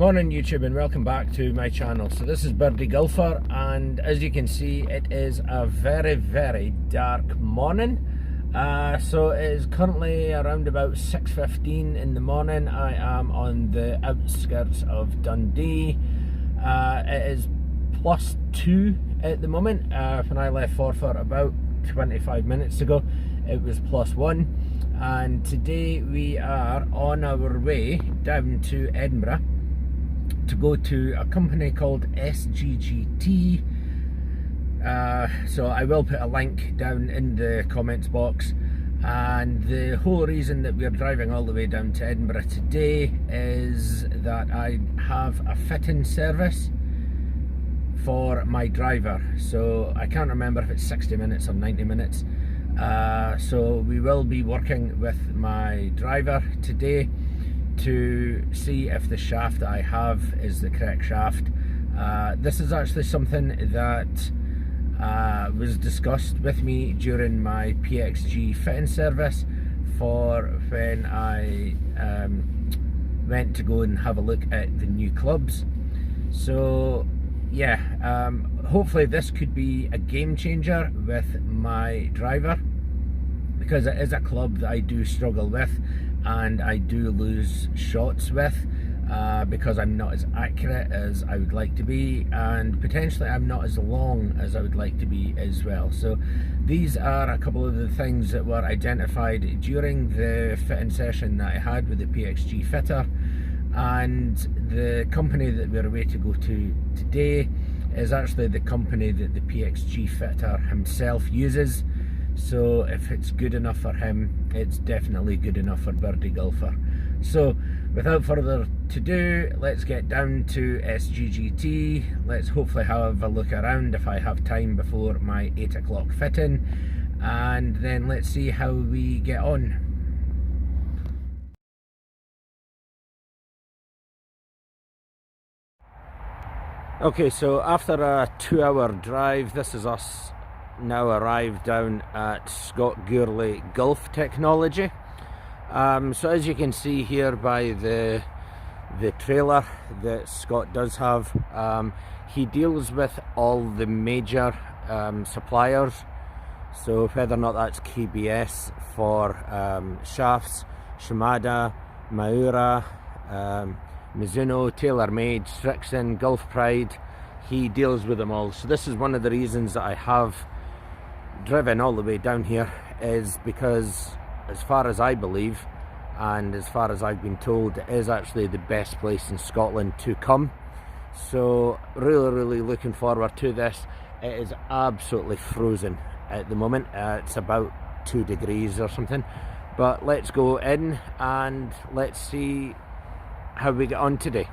Morning YouTube, and welcome back to my channel. So this is Birdie Golfer, and as you can see, it is a very dark morning. So it is currently around about 6:15 in the morning. I am on the outskirts of Dundee. It is +2 at the moment. When I left Forfar about 25 minutes ago, it was +1. And today we are on our way down to Edinburgh to go to a company called SGGT. So I will put a link down in the comments box. And the whole reason that we're driving all the way down to Edinburgh today is that I have a fitting service for my driver. So I can't remember if it's 60 minutes or 90 minutes. So we will be working with my driver today to see if the shaft that I have is the correct shaft. This is actually something that was discussed with me during my PXG fitting service for when I went to go and have a look at the new clubs. So yeah, hopefully this could be a game changer with my driver, because it is a club that I do struggle with and I do lose shots with, because I'm not as accurate as I would like to be, and potentially I'm not as long as I would like to be as well. So these are a couple of the things that were identified during the fitting session that I had with the PXG fitter. And the company that we're away to go to today is actually the company that the PXG fitter himself uses. So if it's good enough for him, it's definitely good enough for Birdie Golfer. So without further ado, let's get down to SGGT. Let's hopefully have a look around if I have time before my 8 o'clock fitting, and then let's see how we get on. Okay, so after a 2-hour drive, this is us now arrived down at Scott Gourlay Golf Technology. So as you can see here by the trailer that Scott does have, he deals with all the major suppliers. So whether or not that's KBS for shafts, Shimada, Miura, Mizuno, TaylorMade, Strixon, Golf Pride, he deals with them all. So this is one of the reasons that I have driven all the way down here, is because as far as I believe and as far as I've been told, it is actually the best place in Scotland to come. So really looking forward to this. It is absolutely frozen at the moment. It's about 2 degrees or something, but let's go in and let's see how we get on today.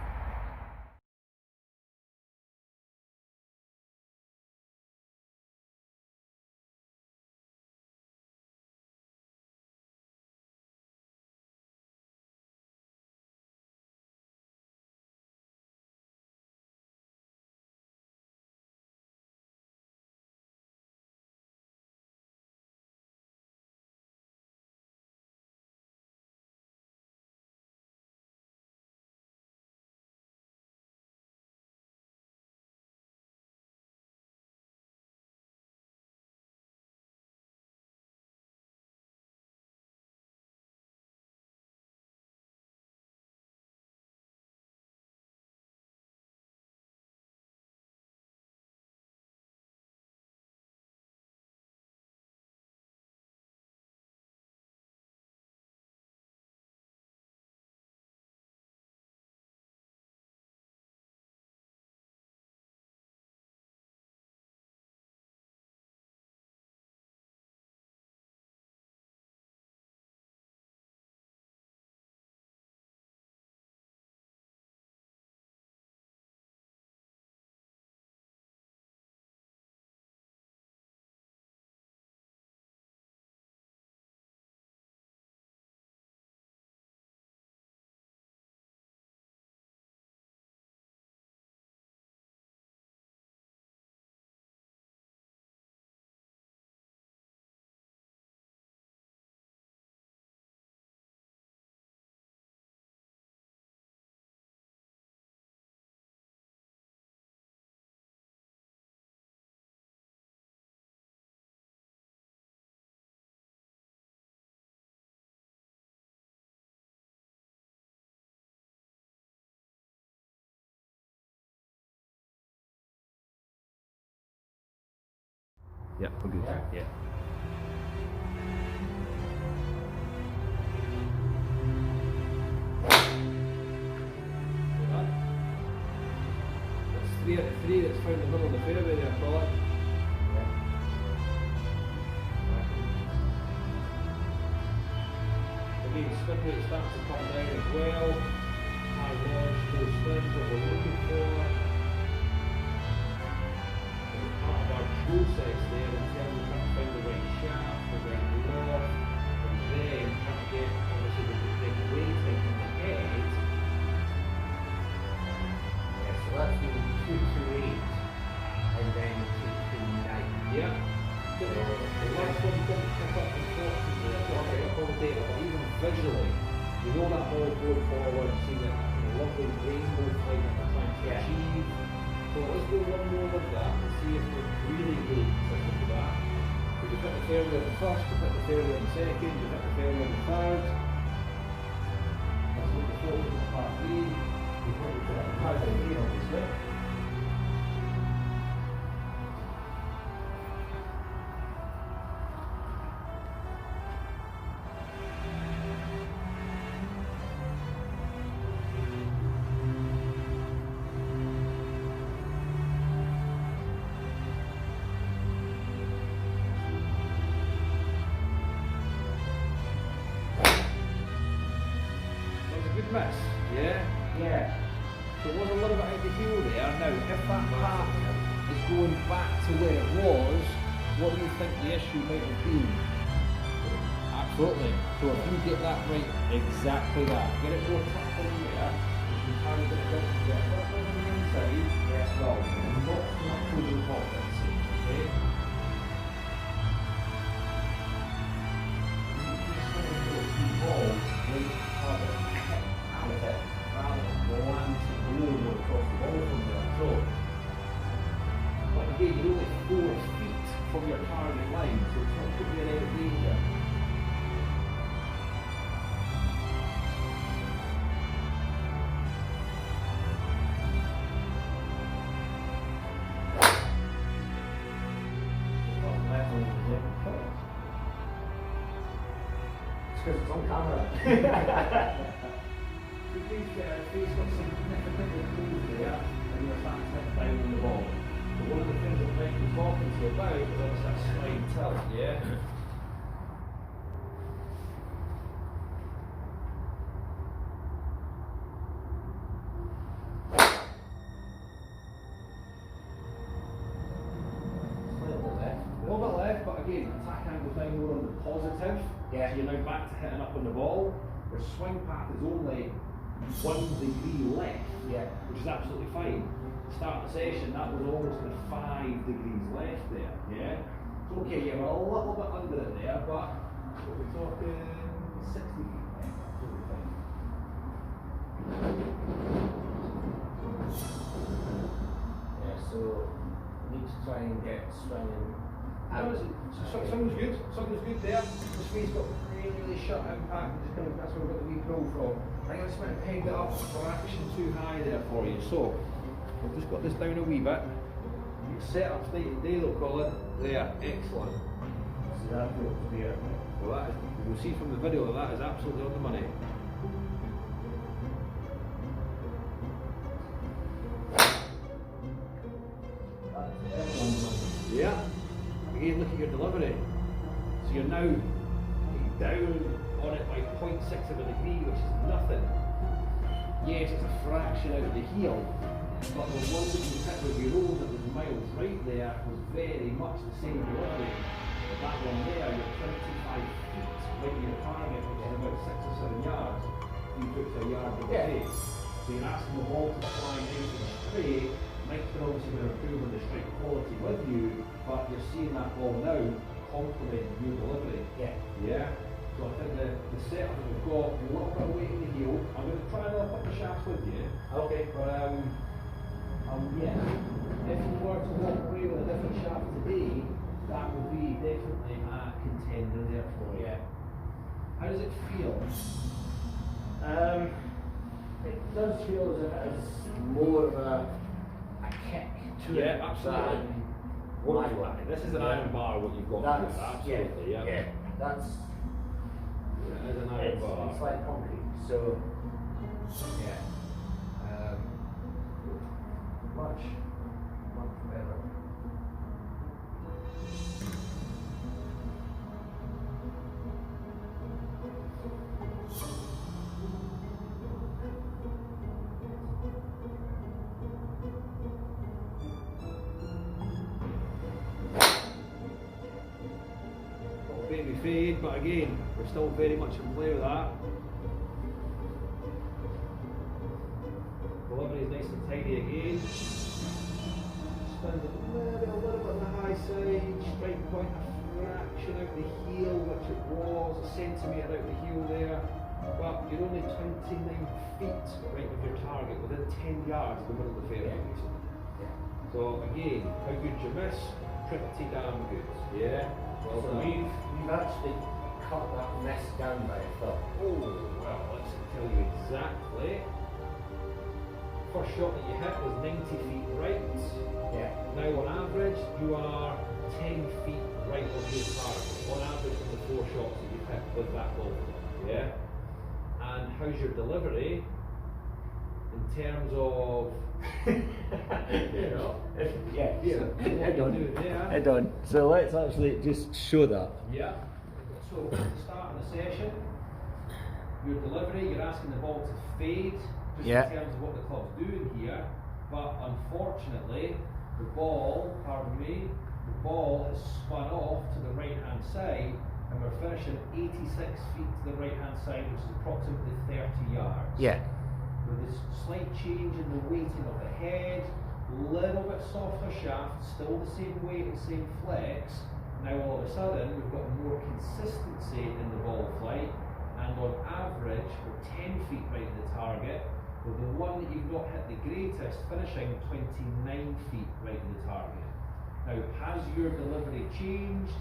Yeah, we're good. Yeah. That's three that's found in the middle of the fairway there, Colin. Again, spin rate starts to come down as well. High launch, low spins, what we're looking for. And part of our process there in terms of trying to find the right shaft, the right loft, and then trying to get obviously the correct weighting in the head. Yeah, so that's been 228 and then 229. Yeah. The last one didn't pick up unfortunately, I thought I got all the data, but even visually, you know that ball going forward, seeing that lovely rainbow flight that we're trying to achieve. So let's go one more with that and see if we're really consistent with that. We just hit the fairway on the first, we hit the fairway on the second, we hit the fairway on the third. Let's look at the photos of part 3. We put it at the part 3 obviously. Miss, yeah? Yeah. So it was a little bit out the heel there. Now, if that path is going back to where it was, what do you think the issue might have been? Absolutely. So if you get that right, exactly that. Get it more tucked in there, you can kind of get it out there. First one on the inside, yes, well, not so much over the top, let's say, okay? You just want to put a few balls right harder. Rather than glancing over across the ball from there. So, but again, you're only 4 feet from your target line, so it's not putting you in any danger. It's because it's on camera. To be fair, if he's got significantly close there, and you're starting to hit down on the ball. But one of the things that Mike was talking to you about is obviously that slide tilt, yeah? A little bit left, but again, attack angle's now more on the positive. Yeah. So you're now back to hitting up on the ball. Your swing path is only 1 degree left, which is absolutely fine. Start the session, that was almost kind of 5 degrees left there, yeah? So okay, you're a little bit under it there, but we're talking 60 feet left, absolutely fine. Yeah, so need to try and get swinging. Something's good. Something's good there. The space got really shut impact. Just kind of, that's where we got the wee pull from. I just went and pegged it up for action too high there for you. So we've just got this down a wee bit. Set up state and day though, Colin. There, excellent. So that feels weird. Well, that is, you'll see from the video that is absolutely on the money. Yeah. Again, look at your delivery. So you're now down on it by 0.6 of a degree, which is nothing. Yes, it's a fraction out of the heel, but the one that you hit with your roll that was miles right there was very much the same delivery. But that one there, you're 25 feet right to your target, which is about 6 or 7 yards. You took to a yard of the face. So you're asking the ball to fly nice and straight. Mike's been obviously going to improve on the strike quality with you, but you're seeing that ball now complement your delivery. Yeah. So I think the setup that we've got, a little bit of weight in the heel. I'm going to try and lift up the shafts with you. Okay. But yeah, if you were to walk away with a different shaft today, that would be definitely a contender there for you. How does it feel? It does feel as if it has more of a kick to it. Yeah, absolutely. What this is an iron bar, what you've got here, absolutely, yeah. That's it is an iron bar. It's like concrete, so yeah, much better. Baby fade, but again, we're still very much in play with that. Delivery is nice and tidy again. Spins a little bit on the high side, strike point a fraction out the heel, which it was, a centimetre out the heel there. But you're only 29 feet right with your target, within 10 yards of the middle of the fairway. So again, how good you miss? Pretty damn good. Yeah. Well, So we've actually cut that mess down by a foot. oh, well, let's tell you exactly. First shot that you hit was 90 feet right. Yeah. Now on average, you are 10 feet right of your target. On average from the 4 shots that you've hit with that ball. Yeah? And how's your delivery in terms of, you know? Yeah. What you do there. Head on. So let's actually just show that. Yeah. So at the start of the session, your delivery, you're asking the ball to fade, just Yeah. in terms of what the club's doing here. But unfortunately, the ball, pardon me, the ball has spun off to the right hand side, and we're finishing 86 feet to the right hand side, which is approximately 30 yards. Yeah. With this slight change in the weighting of the head, little bit softer shaft, still the same weight and same flex. Now all of a sudden we've got more consistency in the ball flight, and on average we're 10 feet right at the target, with the one that you've not hit the greatest finishing 29 feet right at the target. Now has your delivery changed?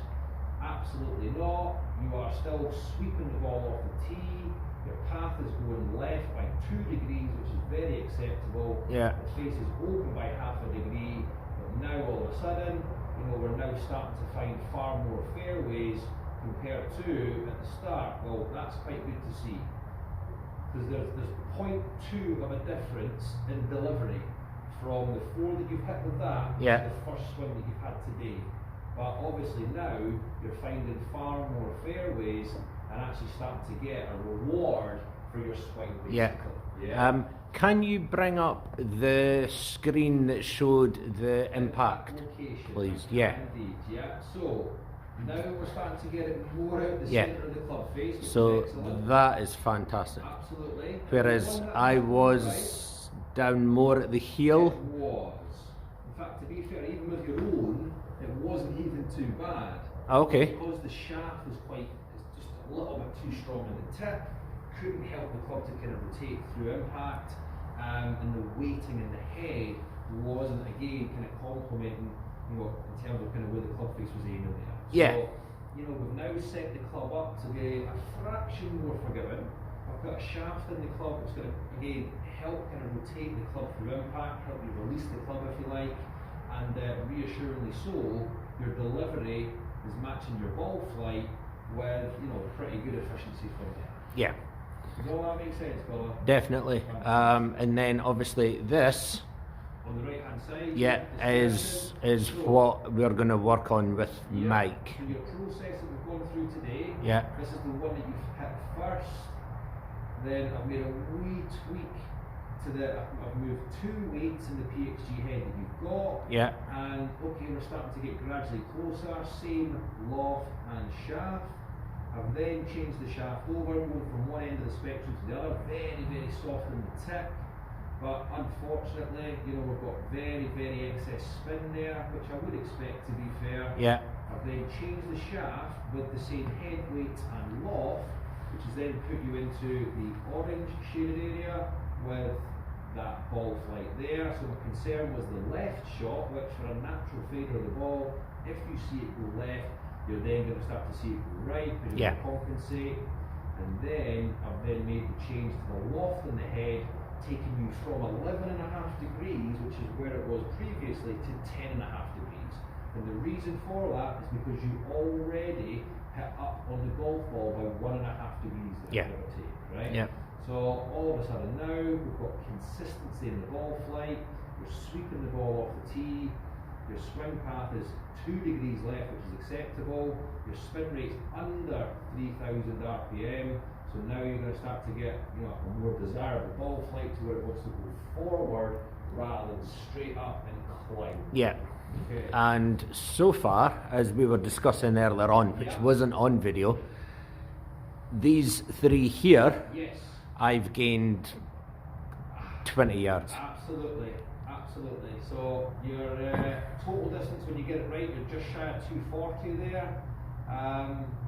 Absolutely not. You are still sweeping the ball off the tee. Your path is going left by 2 degrees, which is very acceptable. Yeah. The face is open by half a degree, but now all of a sudden, you know, we're now starting to find far more fairways compared to at the start. Well, that's quite good to see, because there's 0.2 of a difference in delivery from the 4 that you've hit with that to Yeah. the first swing that you've had today. But obviously now you're finding far more fairways and actually starting to get a reward for your swing, basically. Yeah. Can you bring up the screen that showed the impact, location, please? Yeah. Indeed, yeah. So now we're starting to get it more out the Yeah. centre of the club face, which So is excellent. that is fantastic. Absolutely. Whereas The one that I happened, was down more at the right, heel. it was. In fact, to be fair, even with your own, it wasn't even too bad. Okay. Because the shaft was just a little bit too strong in the tip, couldn't help the club to kind of rotate through impact, and the weighting in the head wasn't again kind of complementing, you know, in terms of kind of where the club face was aiming there. Yeah. So, you know, we've now set the club up to be a fraction more forgiving. I've got a shaft in the club that's going to again help kind of rotate the club through impact, help you release the club if you like, and reassuringly so, your delivery is matching your ball flight with, you know, pretty good efficiency from there. Yeah. Does all that make sense, Paula? Definitely. And then obviously this, On the right hand side, yeah, is what we're going to work on with Mike. So your process that we've gone through today, Yeah. this is the one that you've hit first. Then I've made a wee tweak to I've moved 2 weights in the PXG head that you've got. Yeah. And okay, we're starting to get gradually closer, same loft and shaft. I've then changed the shaft over, moved from one end of the spectrum to the other, very, very soft in the tip. But unfortunately, you know, we've got very, very excess spin there, which I would expect, to be fair. Yeah. I've then changed the shaft with the same head weight and loft, which has then put you into the orange shaded area with that ball flight there. So my concern was the left shot, which for a natural fader of the ball, if you see it go left, you're then going to start to see it go right, because you're going to compensate. And then I've then made the change to the loft in the head, taking you from 11.5 degrees, which is where it was previously, to 10.5 degrees. And the reason for that is because you already hit up on the golf ball by 1.5 degrees, Yeah. give or take, right? Yeah. So all of a sudden now we've got consistency in the ball flight. You're sweeping the ball off the tee. Your swing path is 2 degrees left, which is acceptable. Your spin rate's under 3,000 RPM. So now you're going to start to get, you know, a more desirable ball flight to where it wants to go forward rather than straight up and climb. Yeah. Okay. And so far, as we were discussing earlier on, which wasn't on video, these 3 here, Yes. I've gained 20 yards. Absolutely, absolutely. So your total distance when you get it right, you're just shy of 240 there.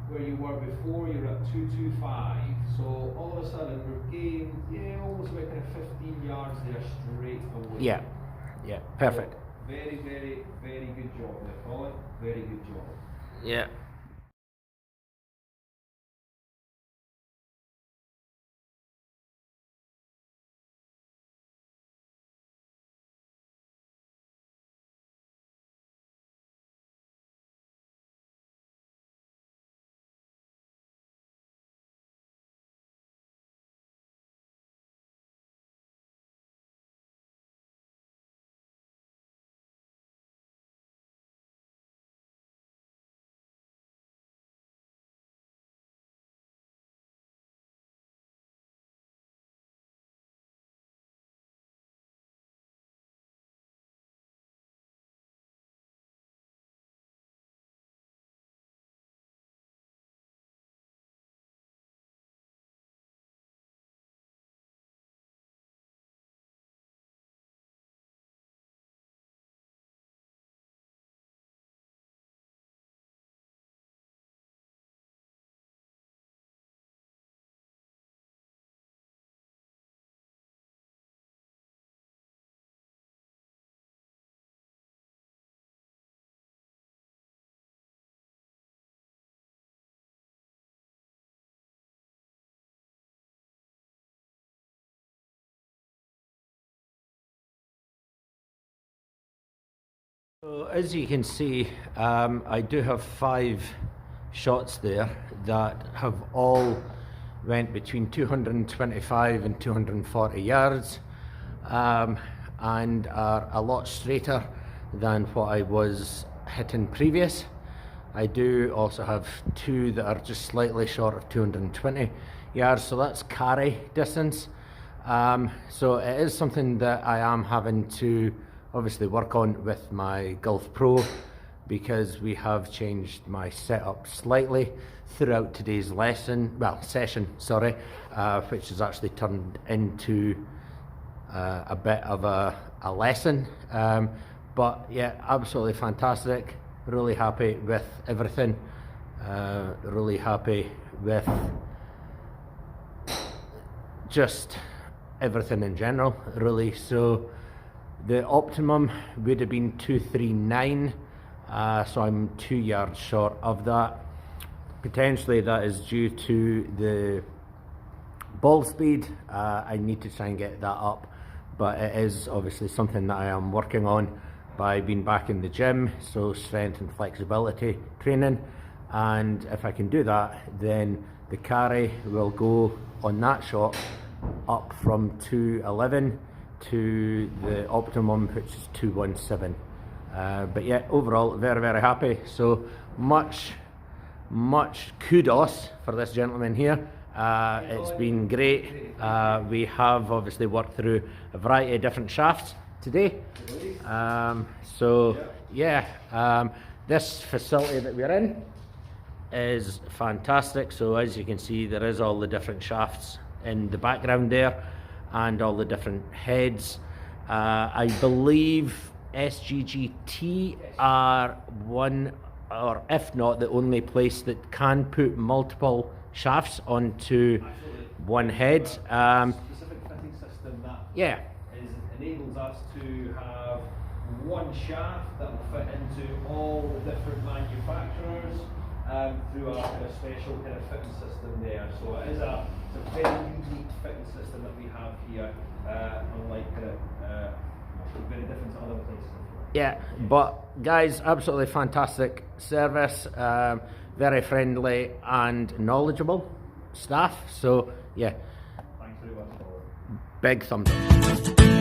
Where you were before, you're at 225. So all of a sudden we've gained, almost about kind of 15 yards there straight away. Yeah, yeah, perfect. So very, very, very good job there, Colin. Very good job. Yeah. So as you can see, I do have 5 shots there that have all went between 225 and 240 yards, and are a lot straighter than what I was hitting previous. I do also have 2 that are just slightly short of 220 yards, so that's carry distance. So it is something that I am having to obviously work on with my Golf Pro, because we have changed my setup slightly throughout today's session, which has actually turned into a bit of a lesson. But yeah, absolutely fantastic. Really happy with everything. Really happy with just everything in general, really. So the optimum would have been 239, so I'm 2 yards short of that. Potentially that is due to the ball speed. I need to try and get that up, but it is obviously something that I am working on by being back in the gym, so strength and flexibility training. And if I can do that, then the carry will go on that shot up from 211 to the optimum, which is 217. But yeah, overall very, very happy. So much kudos for this gentleman here. It's been great. We have obviously worked through a variety of different shafts today. This facility that we're in is fantastic. So as you can see, there is all the different shafts in the background there, and all the different heads. I believe SGGT are one, or if not the only place that can put multiple shafts onto one head. Specific fitting system that enables us to have one shaft that will fit into all the different manufacturers through our kind of special kind of fitting system there. So it is a very unique fitting system that we have here, unlike kind of very different to other places. Yeah, but guys, absolutely fantastic service, very friendly and knowledgeable staff. So yeah, Thanks very much. big thumbs up.